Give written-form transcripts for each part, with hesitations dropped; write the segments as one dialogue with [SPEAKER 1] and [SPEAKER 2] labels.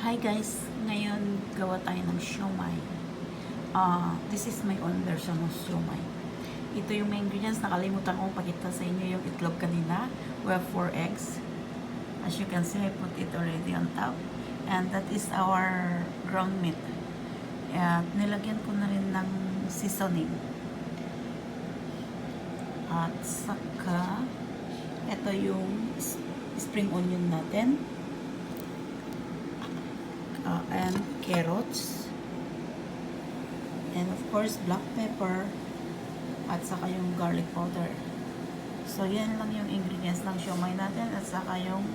[SPEAKER 1] Hi guys, ngayon gawa tayo ng shomai. This is my own version of shomai. Ito yung mga ingredients. Nakalimutan kong pakita sa inyo yung itlog kanina. We have 4 eggs. As you can see, I put it already on top. And that is our ground meat. At nilagyan ko na rin ng seasoning. At saka, ito yung spring onion natin. And carrots, and of course black pepper, at saka yung garlic powder. So yan lang yung ingredients ng shomai natin, at saka yung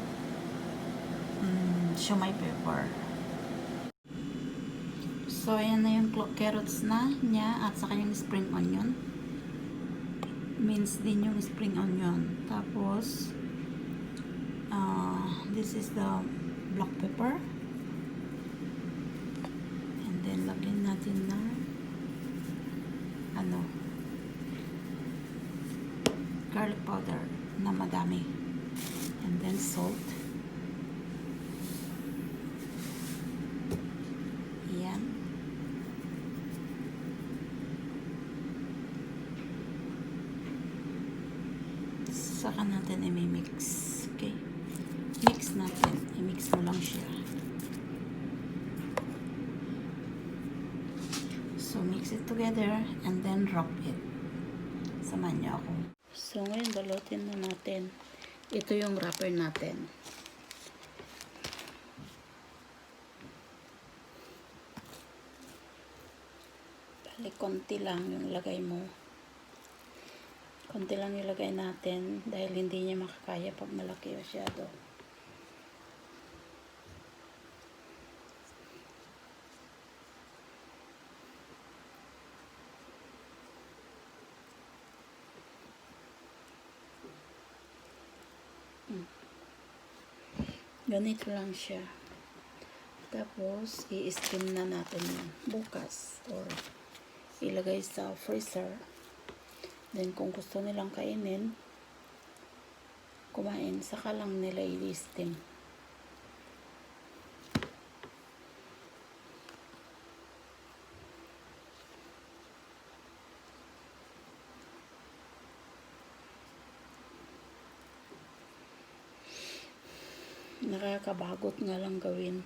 [SPEAKER 1] shomai pepper. So yan na yung carrots na niya, at saka yung spring onion. Mince din yung spring onion. Tapos this is the black pepper. Then, lagyan natin ng garlic powder na madami. And then, salt. Ayan. Saka natin i-mix. Okay? Mix natin. I-mix mo lang siya. So, mix it together and then wrap it. Samahan niyo ako. So, ngayon, balutin na natin. Ito yung wrapper natin. Bali, konti lang yung lagay mo. Konti lang ilagay natin dahil hindi niya makakaya pag malaki masyado. Ganito lang siya. Tapos, i-steam na natin bukas or ilagay sa freezer. Then, kung gusto nilang kainin, kumain, saka lang nila i-steam. Nakakabagot nga lang gawin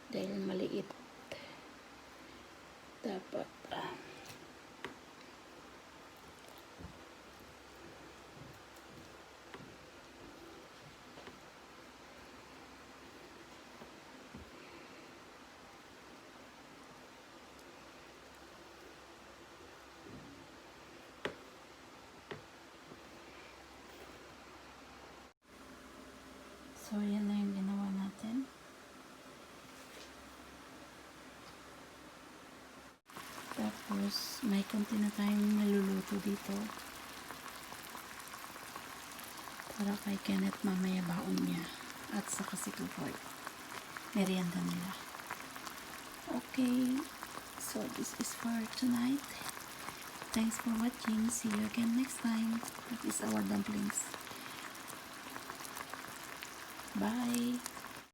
[SPEAKER 1] dahil maliit. Dapat so, yan na yung ginawa natin. Tapos, may konti na tayong naluluto dito. Para kay Kenneth mamaya baon niya. At saka si Kukoy. Merienda nila. Okay. So, this is for tonight. Thanks for watching. See you again next time. That is our dumplings. Bye.